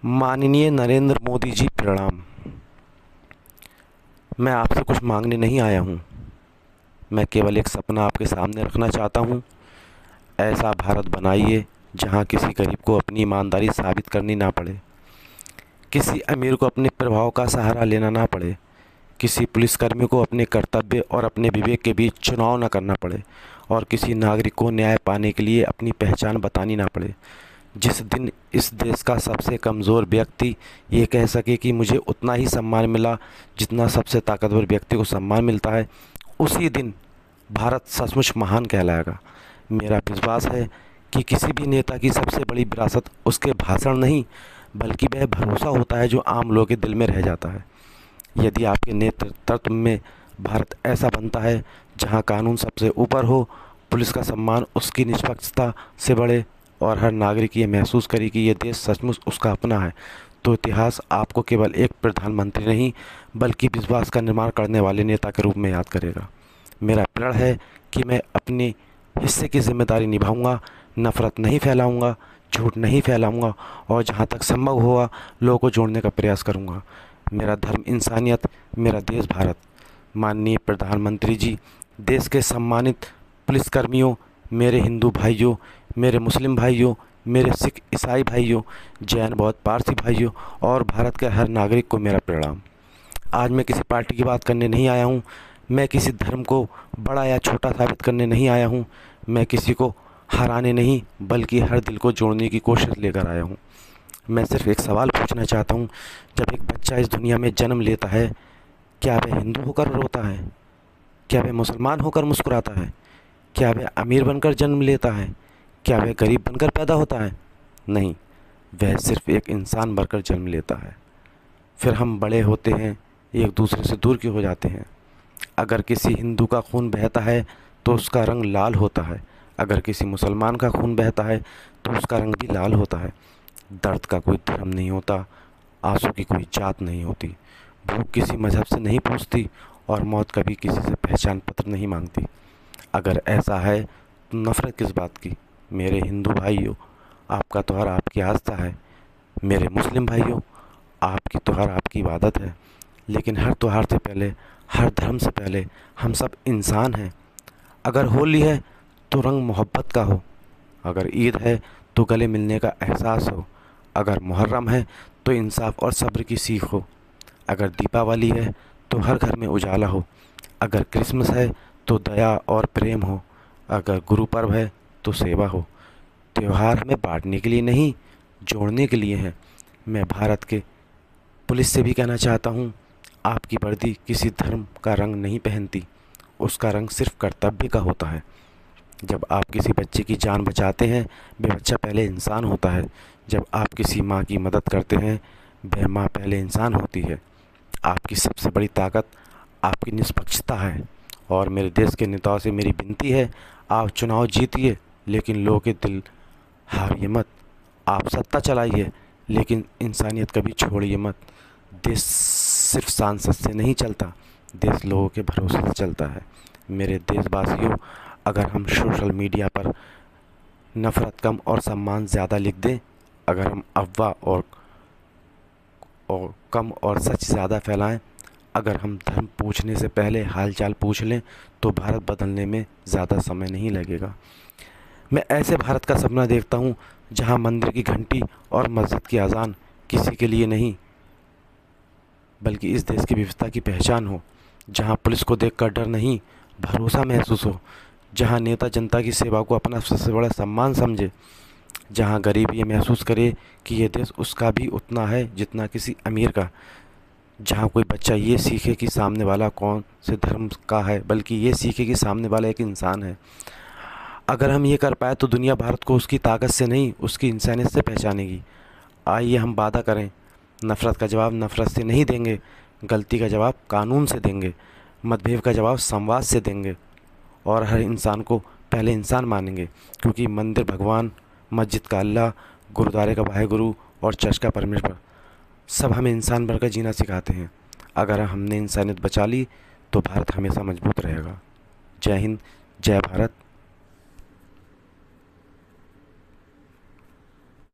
माननीय नरेंद्र मोदी जी प्रणाम। मैं आपसे कुछ मांगने नहीं आया हूँ। मैं केवल एक सपना आपके सामने रखना चाहता हूँ। ऐसा भारत बनाइए जहाँ किसी गरीब को अपनी ईमानदारी साबित करनी ना पड़े, किसी अमीर को अपने प्रभाव का सहारा लेना ना पड़े, किसी पुलिसकर्मी को अपने कर्तव्य और अपने विवेक के बीच चुनाव न करना पड़े, और किसी नागरिक को न्याय पाने के लिए अपनी पहचान बतानी ना पड़े। जिस दिन इस देश का सबसे कमज़ोर व्यक्ति ये कह सके कि मुझे उतना ही सम्मान मिला जितना सबसे ताकतवर व्यक्ति को सम्मान मिलता है, उसी दिन भारत सचमुच महान कहलाएगा। मेरा विश्वास है कि किसी भी नेता की सबसे बड़ी विरासत उसके भाषण नहीं, बल्कि वह भरोसा होता है जो आम लोगों के दिल में रह जाता है। यदि आपके नेतृत्व में भारत ऐसा बनता है जहां कानून सबसे ऊपर हो, पुलिस का सम्मान उसकी निष्पक्षता से बढ़े, और हर नागरिक ये महसूस करे कि ये देश सचमुच उसका अपना है, तो इतिहास आपको केवल एक प्रधानमंत्री नहीं बल्कि विश्वास का निर्माण करने वाले नेता के रूप में याद करेगा। मेरा प्रण है कि मैं अपने हिस्से की जिम्मेदारी निभाऊंगा, नफ़रत नहीं फैलाऊंगा, झूठ नहीं फैलाऊंगा, और जहां तक संभव होगा लोगों को जोड़ने का प्रयास करूंगा। मेरा धर्म इंसानियत, मेरा देश भारत। माननीय प्रधानमंत्री जी, देश के सम्मानित पुलिसकर्मियों, मेरे हिंदू भाइयों, मेरे मुस्लिम भाइयों, मेरे सिख ईसाई भाइयों, जैन बौद्ध पारसी भाइयों, और भारत के हर नागरिक को मेरा प्रणाम। आज मैं किसी पार्टी की बात करने नहीं आया हूँ। मैं किसी धर्म को बड़ा या छोटा साबित करने नहीं आया हूँ। मैं किसी को हराने नहीं बल्कि हर दिल को जोड़ने की कोशिश लेकर आया हूँ। मैं सिर्फ एक सवाल पूछना चाहता हूँ। जब एक बच्चा इस दुनिया में जन्म लेता है, क्या वह हिंदू होकर रोता है? क्या वह मुसलमान होकर मुस्कुराता है? क्या वह अमीर बनकर जन्म लेता है? क्या वह गरीब बनकर पैदा होता है? नहीं, वह सिर्फ एक इंसान बनकर जन्म लेता है। फिर हम बड़े होते हैं, एक दूसरे से दूर क्यों हो जाते हैं? अगर किसी हिंदू का खून बहता है तो उसका रंग लाल होता है, अगर किसी मुसलमान का खून बहता है तो उसका रंग भी लाल होता है। दर्द का कोई धर्म नहीं होता, आंसू की कोई जात नहीं होती, भूख किसी मज़हब से नहीं पूछती, और मौत कभी किसी से पहचान पत्र नहीं मांगती। अगर ऐसा है तो नफ़रत किस बात की? मेरे हिंदू भाइयों, आपका त्यौहार आपकी आस्था है। मेरे मुस्लिम भाइयों, आपकी त्यौहार आपकी इबादत है। लेकिन हर त्यौहार से पहले, हर धर्म से पहले हम सब इंसान हैं। अगर होली है तो रंग मोहब्बत का हो, अगर ईद है तो गले मिलने का एहसास हो, अगर मुहर्रम है तो इंसाफ और सब्र की सीख हो, अगर दीपावली है तो हर घर में उजाला हो, अगर क्रिसमस है तो दया और प्रेम हो, अगर गुरु पर्व है तो सेवा हो। त्यौहार हमें बांटने के लिए नहीं, जोड़ने के लिए हैं। मैं भारत के पुलिस से भी कहना चाहता हूँ, आपकी वर्दी किसी धर्म का रंग नहीं पहनती, उसका रंग सिर्फ कर्तव्य का होता है। जब आप किसी बच्चे की जान बचाते हैं, वह बच्चा पहले इंसान होता है। जब आप किसी माँ की मदद करते हैं, वह माँ पहले इंसान होती है। आपकी सबसे बड़ी ताकत आपकी निष्पक्षता है, और मेरे देश के नेताओं से मेरी विनती है, आप चुनाव जीतिए लेकिन लोगों के दिल हारिए मत। आप सत्ता चलाइए लेकिन इंसानियत कभी छोड़िए मत। देश सिर्फ सांसद से नहीं चलता, देश लोगों के भरोसे से चलता है। मेरे देशवासियों, अगर हम सोशल मीडिया पर नफ़रत कम और सम्मान ज़्यादा लिख दें, अगर हम अफवाह और कम और सच ज़्यादा फैलाएं, अगर हम धर्म पूछने से पहले हालचाल पूछ लें, तो भारत बदलने में ज़्यादा समय नहीं लगेगा। मैं ऐसे भारत का सपना देखता हूँ जहाँ मंदिर की घंटी और मस्जिद की अजान किसी के लिए नहीं बल्कि इस देश की विविधता की पहचान हो, जहाँ पुलिस को देखकर डर नहीं भरोसा महसूस हो, जहाँ नेता जनता की सेवा को अपना सबसे बड़ा सम्मान समझे, जहाँ गरीब ये महसूस करे कि ये देश उसका भी उतना है जितना किसी अमीर का, जहाँ कोई बच्चा ये सीखे कि सामने वाला कौन से धर्म का है बल्कि ये सीखे कि सामने वाला एक इंसान है। अगर हम ये कर पाए तो दुनिया भारत को उसकी ताकत से नहीं उसकी इंसानियत से पहचानेगी। आइए हम वादा करें, नफ़रत का जवाब नफ़रत से नहीं देंगे, गलती का जवाब कानून से देंगे, मतभेद का जवाब संवाद से देंगे, और हर इंसान को पहले इंसान मानेंगे, क्योंकि मंदिर भगवान, मस्जिद का अल्लाह, गुरुद्वारे का वाहेगुरु और चर्च का परमेश्वर सब हमें इंसान बनकर जीना सिखाते हैं। अगर हमने इंसानियत बचा ली तो भारत हमेशा मजबूत रहेगा। जय हिंद, जय भारत।